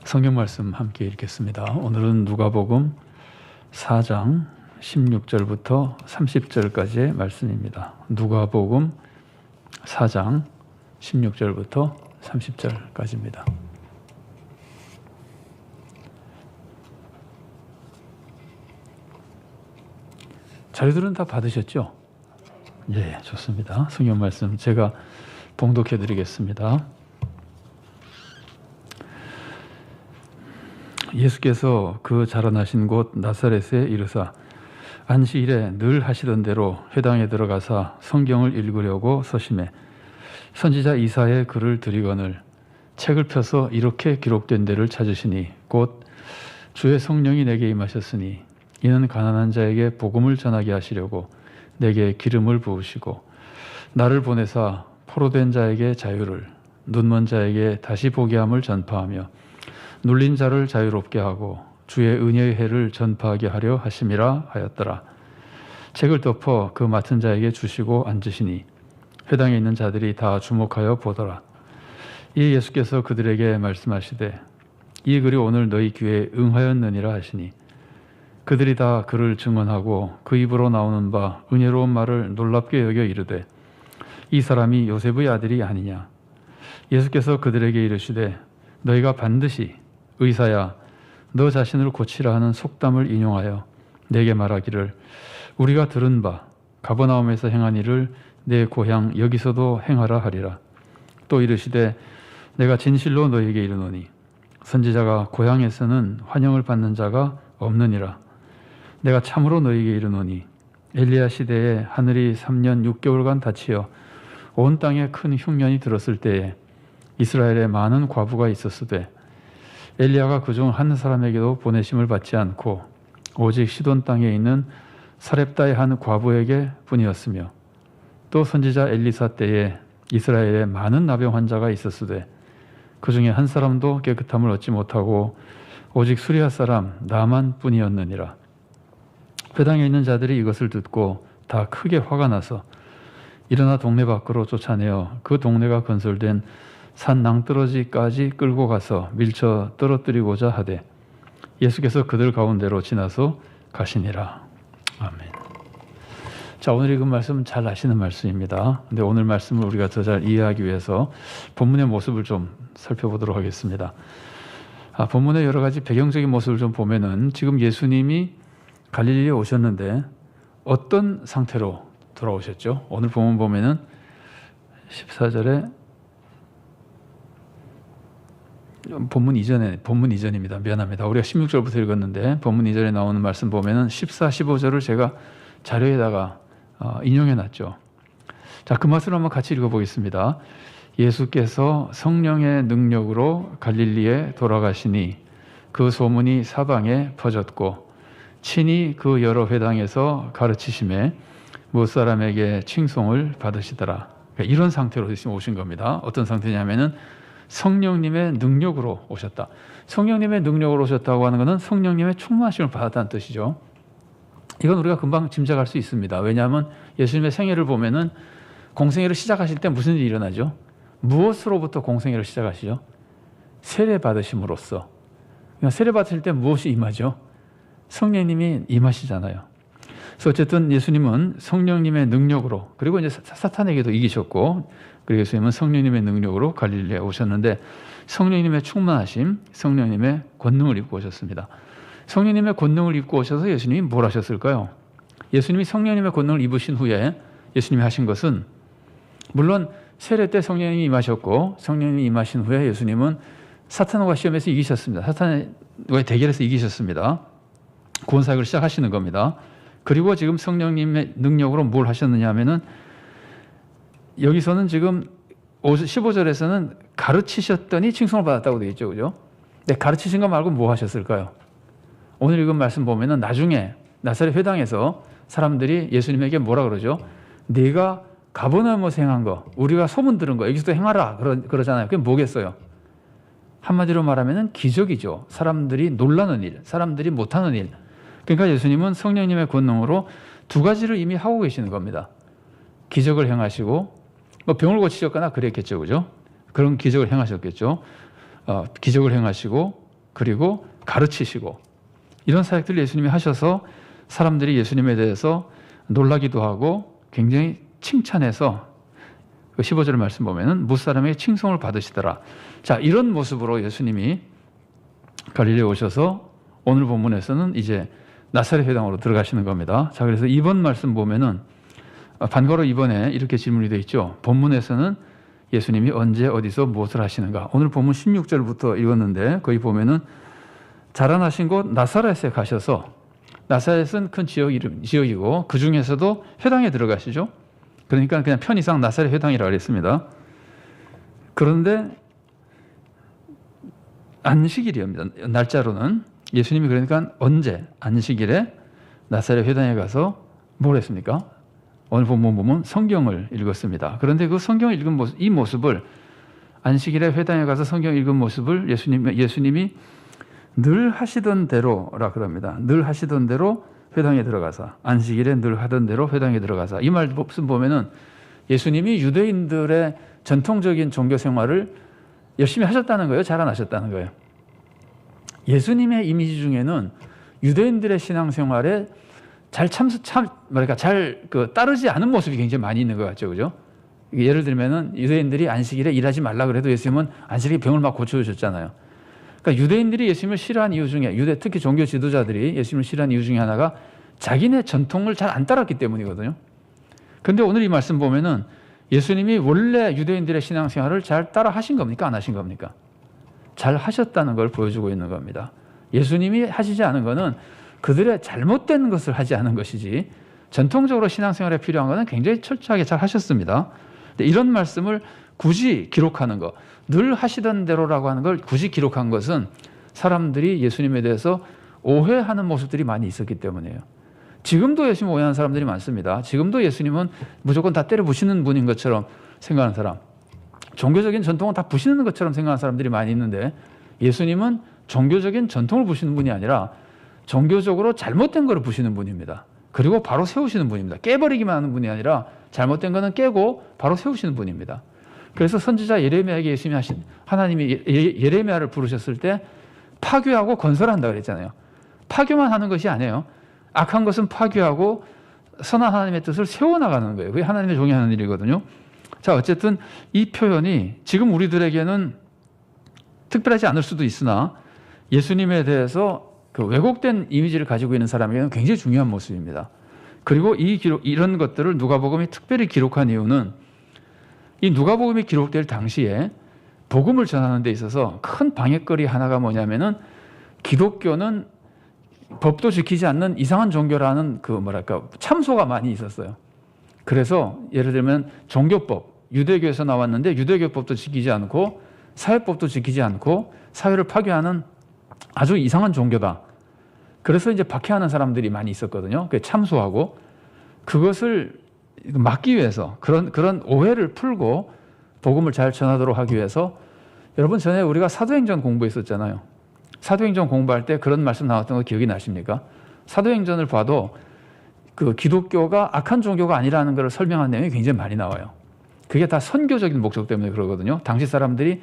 성경 말씀 함께 읽겠습니다. 오늘은 누가복음 4장 16절부터 30절까지의 말씀입니다. 누가복음 4장 16절부터 30절까지입니다. 자료들은 다 받으셨죠? 예, 좋습니다. 성경 말씀 제가 봉독해 드리겠습니다. 예수께서 그 자라나신 곳 나사렛에 이르사 안식일에 늘 하시던 대로 회당에 들어가사 성경을 읽으려고 서심해 선지자 이사야의 글을 들이거늘 책을 펴서 이렇게 기록된 데를 찾으시니 곧 주의 성령이 내게 임하셨으니 이는 가난한 자에게 복음을 전하게 하시려고 내게 기름을 부으시고 나를 보내사 포로된 자에게 자유를 눈먼 자에게 다시 보게 함을 전파하며 눌린 자를 자유롭게 하고 주의 은혜의 해를 전파하게 하려 하심이라 하였더라. 책을 덮어 그 맡은 자에게 주시고 앉으시니 회당에 있는 자들이 다 주목하여 보더라. 이 예수께서 그들에게 말씀하시되 이 글이 오늘 너희 귀에 응하였느니라 하시니 그들이 다 그를 증언하고 그 입으로 나오는 바 은혜로운 말을 놀랍게 여겨 이르되 이 사람이 요셉의 아들이 아니냐. 예수께서 그들에게 이르시되 너희가 반드시 의사야 너 자신을 고치라 하는 속담을 인용하여 내게 말하기를 우리가 들은 바 가버나움에서 행한 일을 내 고향 여기서도 행하라 하리라. 또 이르시되 내가 진실로 너희에게 이르노니 선지자가 고향에서는 환영을 받는 자가 없느니라. 내가 참으로 너희에게 이르노니 엘리야 시대에 하늘이 3년 6개월간 닫히어 온 땅에 큰 흉년이 들었을 때에 이스라엘에 많은 과부가 있었으되 엘리야가 그중 한 사람에게도 보내심을 받지 않고 오직 시돈 땅에 있는 사렙다의 한 과부에게 뿐이었으며 또 선지자 엘리사 때에 이스라엘에 많은 나병 환자가 있었으되 그 중에 한 사람도 깨끗함을 얻지 못하고 오직 수리아 사람 나만 뿐이었느니라. 회당에 있는 자들이 이것을 듣고 다 크게 화가 나서 일어나 동네 밖으로 쫓아내어 그 동네가 건설된 산 낭떠러지까지 끌고 가서 밀쳐 떨어뜨리고자 하되 예수께서 그들 가운데로 지나서 가시니라. 아멘. 자, 오늘 읽은 말씀 잘 아시는 말씀입니다. 근데 오늘 말씀을 우리가 더 잘 이해하기 위해서 본문의 모습을 좀 살펴보도록 하겠습니다. 본문의 여러 가지 배경적인 모습을 좀 보면은 지금 예수님이 갈릴리에 오셨는데 어떤 상태로 돌아오셨죠? 오늘 본문 보면은 14절에 본문 이전입니다. 미안합니다. 우리가 16절부터 읽었는데 본문 이전에 나오는 말씀 보면은 14, 15절을 제가 자료에다가 인용해 놨죠. 자, 그 말씀을 한번 같이 읽어보겠습니다. 예수께서 성령의 능력으로 갈릴리에 돌아가시니 그 소문이 사방에 퍼졌고 친히 그 여러 회당에서 가르치심에 무엇 사람에게 칭송을 받으시더라. 그러니까 이런 상태로 지금 오신 겁니다. 어떤 상태냐면은 성령님의 능력으로 오셨다. 성령님의 능력으로 오셨다고 하는 것은 성령님의 충만하심을 받았다는 뜻이죠. 이건 우리가 금방 짐작할 수 있습니다. 왜냐하면 예수님의 생애를 보면은 공생애를 시작하실 때 무슨 일이 일어나죠? 무엇으로부터 공생애를 시작하시죠? 세례 받으심으로써. 그러니까 세례 받으실 때 무엇이 임하죠? 성령님이 임하시잖아요. 그래서 어쨌든 예수님은 성령님의 능력으로, 그리고 이제 사탄에게도 이기셨고, 그리고 예수님은 성령님의 능력으로 갈릴리에 오셨는데 성령님의 충만하심, 성령님의 권능을 입고 오셨습니다. 성령님의 권능을 입고 오셔서 예수님이 뭘 하셨을까요? 예수님이 성령님의 권능을 입으신 후에 예수님이 하신 것은, 물론 세례 때 성령님이 임하셨고 성령님이 임하신 후에 예수님은 사탄과 시험에서 이기셨습니다. 사탄과의 대결에서 이기셨습니다. 구원사역을 시작하시는 겁니다. 그리고 지금 성령님의 능력으로 뭘 하셨느냐 하면은 여기서는 지금 15절에서는 가르치셨더니 칭송을 받았다고 되어 있죠. 그죠? 근데 가르치신 거 말고 뭐 하셨을까요? 오늘 읽은 말씀 보면은 나중에 나사렛 회당에서 사람들이 예수님에게 뭐라 그러죠? 네가 가버나움에서 행한 거, 우리가 소문 들은 거 여기서도 행하라 그러잖아요. 그게 뭐겠어요? 한마디로 말하면은 기적이죠. 사람들이 놀라는 일, 사람들이 못하는 일. 그러니까 예수님은 성령님의 권능으로 두 가지를 이미 하고 계시는 겁니다. 기적을 행하시고 뭐 병을 고치셨거나 그랬겠죠. 그죠? 그런 기적을 행하셨겠죠. 기적을 행하시고 그리고 가르치시고 이런 사역들을 예수님이 하셔서 사람들이 예수님에 대해서 놀라기도 하고 굉장히 칭찬해서 그 15절 말씀 보면은 무사람에게 칭송을 받으시더라. 자, 이런 모습으로 예수님이 갈릴리에 오셔서 오늘 본문에서는 이제 나사렛 회당으로 들어가시는 겁니다. 자, 그래서 이번 말씀 보면은 반가로 이번에 이렇게 질문이 되어 있죠. 본문에서는 예수님이 언제 어디서 무엇을 하시는가. 오늘 본문 16절부터 읽었는데 거기 보면은 자라나신 곳 나사렛에 가셔서, 나사렛은 큰 지역이고 그 중에서도 회당에 들어가시죠. 그러니까 그냥 편의상 나사렛 회당이라고 했습니다. 그런데 안식일이옵니다. 날짜로는 예수님이 그러니까 언제 안식일에 나사렛 회당에 가서 뭘 했습니까? 오늘 본문 보면 성경을 읽었습니다. 그런데 그 성경을 읽은 모습, 이 모습을 안식일에 회당에 가서 성경 읽은 모습을 예수님이 늘 하시던 대로라 그럽니다. 늘 하시던 대로 회당에 들어가서, 안식일에 늘 하던 대로 회당에 들어가서. 이 말씀 보면은 예수님이 유대인들의 전통적인 종교 생활을 열심히 하셨다는 거예요? 잘 안 하셨다는 거예요? 예수님의 이미지 중에는 유대인들의 신앙생활에 잘 따르지 않은 모습이 굉장히 많이 있는 것 같죠, 그죠? 예를 들면은 유대인들이 안식일에 일하지 말라 그래도 예수님은 안식일에 병을 막 고쳐주셨잖아요. 그러니까 유대인들이 예수님을 싫어한 이유 중에, 특히 종교 지도자들이 예수님을 싫어한 이유 중에 하나가 자기네 전통을 잘 안 따랐기 때문이거든요. 그런데 오늘 이 말씀 보면은 예수님이 원래 유대인들의 신앙생활을 잘 따라 하신 겁니까? 안 하신 겁니까? 잘 하셨다는 걸 보여주고 있는 겁니다. 예수님이 하시지 않은 것은 그들의 잘못된 것을 하지 않은 것이지, 전통적으로 신앙생활에 필요한 것은 굉장히 철저하게 잘 하셨습니다. 이런 말씀을 굳이 기록하는 것, 늘 하시던 대로라고 하는 걸 굳이 기록한 것은 사람들이 예수님에 대해서 오해하는 모습들이 많이 있었기 때문이에요. 지금도 예수님 오해하는 사람들이 많습니다. 지금도 예수님은 무조건 다 때려 부시는 분인 것처럼 생각하는 사람, 종교적인 전통은 다 부시는 것처럼 생각하는 사람들이 많이 있는데, 예수님은 종교적인 전통을 부시는 분이 아니라 종교적으로 잘못된 거를 부시는 분입니다. 그리고 바로 세우시는 분입니다. 깨버리기만 하는 분이 아니라 잘못된 거는 깨고 바로 세우시는 분입니다. 그래서 선지자 예레미야에게 하나님이 예레미야를 부르셨을 때 파괴하고 건설한다 그랬잖아요. 파괴만 하는 것이 아니에요. 악한 것은 파괴하고 선한 하나님의 뜻을 세워나가는 거예요. 그게 하나님의 종이 하는 일이거든요. 자, 어쨌든 이 표현이 지금 우리들에게는 특별하지 않을 수도 있으나 예수님에 대해서 그 왜곡된 이미지를 가지고 있는 사람에게는 굉장히 중요한 모습입니다. 그리고 이런 것들을 누가복음이 특별히 기록한 이유는, 이 누가복음이 기록될 당시에 복음을 전하는 데 있어서 큰 방해거리 하나가 뭐냐면은, 기독교는 법도 지키지 않는 이상한 종교라는 참소가 많이 있었어요. 그래서 예를 들면 종교법, 유대교에서 나왔는데 유대교법도 지키지 않고 사회법도 지키지 않고 사회를 파괴하는 아주 이상한 종교다. 그래서 이제 박해하는 사람들이 많이 있었거든요. 참소하고, 그것을 막기 위해서, 그런 오해를 풀고 복음을 잘 전하도록 하기 위해서, 여러분 전에 우리가 사도행전 공부했었잖아요. 사도행전 공부할 때 그런 말씀 나왔던 거 기억이 나십니까? 사도행전을 봐도 그 기독교가 악한 종교가 아니라는 걸 설명하는 내용이 굉장히 많이 나와요. 그게 다 선교적인 목적 때문에 그러거든요. 당시 사람들이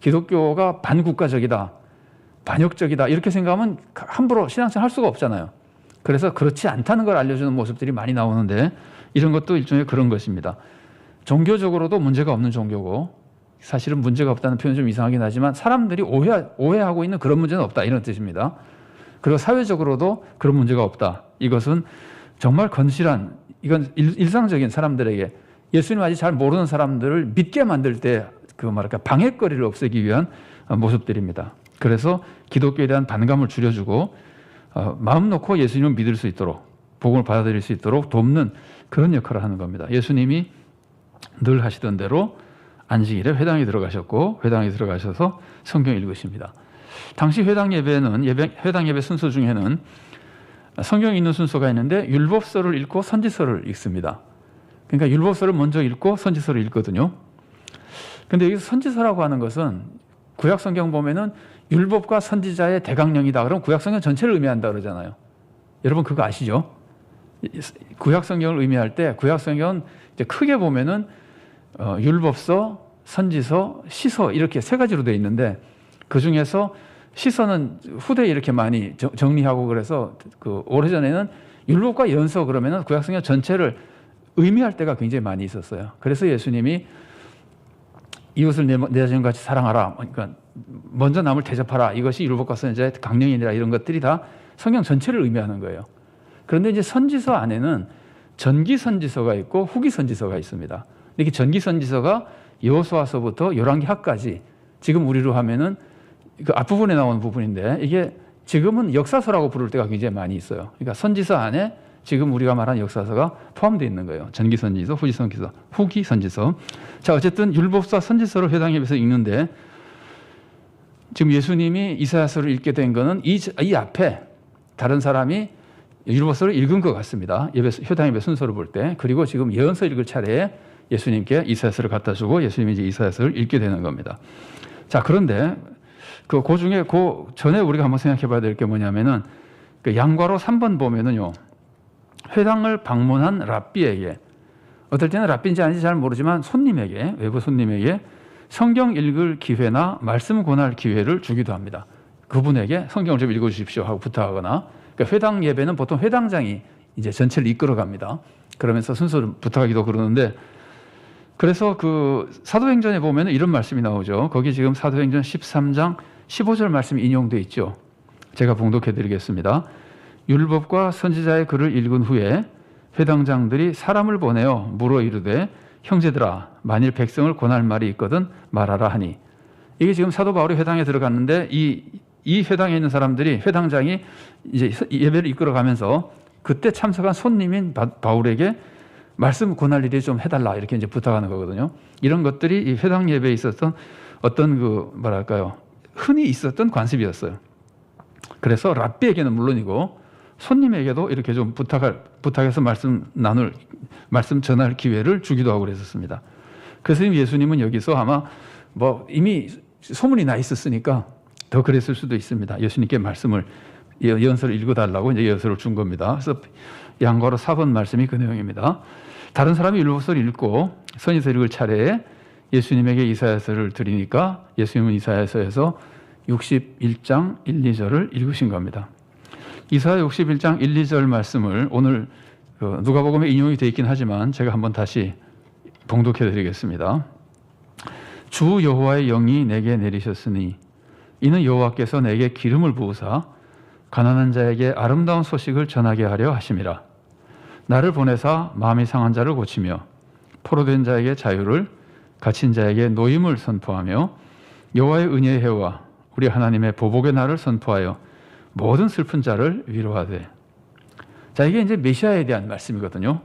기독교가 반국가적이다, 반역적이다 이렇게 생각하면 함부로 신앙생활 할 수가 없잖아요. 그래서 그렇지 않다는 걸 알려주는 모습들이 많이 나오는데, 이런 것도 일종의 그런 것입니다. 종교적으로도 문제가 없는 종교고, 사실은 문제가 없다는 표현이 좀 이상하긴 하지만 사람들이 오해하고 있는 그런 문제는 없다, 이런 뜻입니다. 그리고 사회적으로도 그런 문제가 없다. 이것은 정말 건실한, 이건 일상적인 사람들에게, 예수님 아직 잘 모르는 사람들을 믿게 만들 때 방해거리를 없애기 위한 모습들입니다. 그래서 기독교에 대한 반감을 줄여주고 마음 놓고 예수님을 믿을 수 있도록, 복음을 받아들일 수 있도록 돕는 그런 역할을 하는 겁니다. 예수님이 늘 하시던 대로 안식일에 회당에 들어가셨고, 회당에 들어가셔서 성경 읽으십니다. 당시 회당 예배 순서 중에는 성경 읽는 순서가 있는데, 율법서를 읽고 선지서를 읽습니다. 그러니까 율법서를 먼저 읽고 선지서를 읽거든요. 그런데 여기서 선지서라고 하는 것은 구약 성경 보면은 율법과 선지자의 대강령이다. 그럼 구약 성경 전체를 의미한다 그러잖아요. 여러분 그거 아시죠? 구약 성경을 의미할 때 구약 성경은 이제 크게 보면은 율법서, 선지서, 시서 이렇게 세 가지로 되어 있는데, 그 중에서 시서는 후대에 이렇게 많이 정리하고 그래서 그 오래전에는 율법과 연서 그러면은 구약성경 전체를 의미할 때가 굉장히 많이 있었어요. 그래서 예수님이 이웃을 내 자신같이 사랑하라. 그러니까 먼저 남을 대접하라. 이것이 율법과 선지자의 강령이니라. 이런 것들이 다 성경 전체를 의미하는 거예요. 그런데 이제 선지서 안에는 전기 선지서가 있고 후기 선지서가 있습니다. 이렇게 전기 선지서가 여호수아서부터 열왕기하까지 지금 우리로 하면은 그 앞부분에 나오는 부분인데 이게 지금은 역사서라고 부를 때가 굉장히 많이 있어요. 그러니까 선지서 안에 지금 우리가 말하는 역사서가 포함되어 있는 거예요. 전기 선지서, 후기 선지서. 자, 어쨌든 율법서, 선지서를 회당 예배에서 읽는데 지금 예수님이 이사야서를 읽게 된 거는 이 앞에 다른 사람이 율법서를 읽은 것 같습니다. 회당 예배 순서를 볼 때. 그리고 지금 예언서 읽을 차례에 예수님께 이사야서를 갖다 주고 예수님이 이제 이사야서를 읽게 되는 겁니다. 자, 그런데 그 중에 그 전에 우리가 한번 생각해 봐야 될 게 뭐냐면은 그 양괄호 3번 보면은요. 회당을 방문한 랍비에게 어떨 때는 랍비인지 아닌지 잘 모르지만 손님에게 외부 손님에게 성경 읽을 기회나 말씀 권할 기회를 주기도 합니다. 그분에게 성경을 좀 읽어 주십시오 하고 부탁하거나 그러니까 회당 예배는 보통 회당장이 이제 전체를 이끌어 갑니다. 그러면서 순서를 부탁하기도 그러는데 그래서 그 사도행전에 보면 이런 말씀이 나오죠. 거기 지금 사도행전 13장 15절 말씀이 인용되어 있죠. 제가 봉독해 드리겠습니다. 율법과 선지자의 글을 읽은 후에 회당장들이 사람을 보내어 물어 이르되 형제들아 만일 백성을 권할 말이 있거든 말하라 하니 이게 지금 사도 바울이 회당에 들어갔는데 이 회당에 있는 사람들이 회당장이 이제 예배를 이끌어 가면서 그때 참석한 손님인 바울에게 말씀 권할 일이 좀 해달라 이렇게 이제 부탁하는 거거든요. 이런 것들이 이 회당 예배에 있었던 어떤 그 뭐랄까요 흔히 있었던 관습이었어요. 그래서 랍비에게는 물론이고 손님에게도 이렇게 좀 부탁해서 말씀 전할 기회를 주기도 하고 그랬었습니다. 그래서 예수님은 여기서 아마 뭐 이미 소문이 나 있었으니까 더 그랬을 수도 있습니다. 예수님께 말씀을 예언서를 읽어달라고 이제 예언서를 준 겁니다. 그래서 양괄호 4번 말씀이 그 내용입니다. 다른 사람이 율법서를 읽고 선지서 읽을 차례에 예수님에게 이사야서를 드리니까 예수님은 이사야서에서 61장 1, 2절을 읽으신 겁니다. 이사야 61장 1, 2절 말씀을 오늘 누가복음에 인용이 되어 있긴 하지만 제가 한번 다시 봉독해 드리겠습니다. 주 여호와의 영이 내게 내리셨으니 이는 여호와께서 내게 기름을 부으사 가난한 자에게 아름다운 소식을 전하게 하려 하심이라. 나를 보내사 마음이 상한 자를 고치며 포로된 자에게 자유를 갇힌 자에게 노임을 선포하며 여호와의 은혜의 해와 우리 하나님의 보복의 날을 선포하여 모든 슬픈 자를 위로하되. 자, 이게 이제 메시아에 대한 말씀이거든요.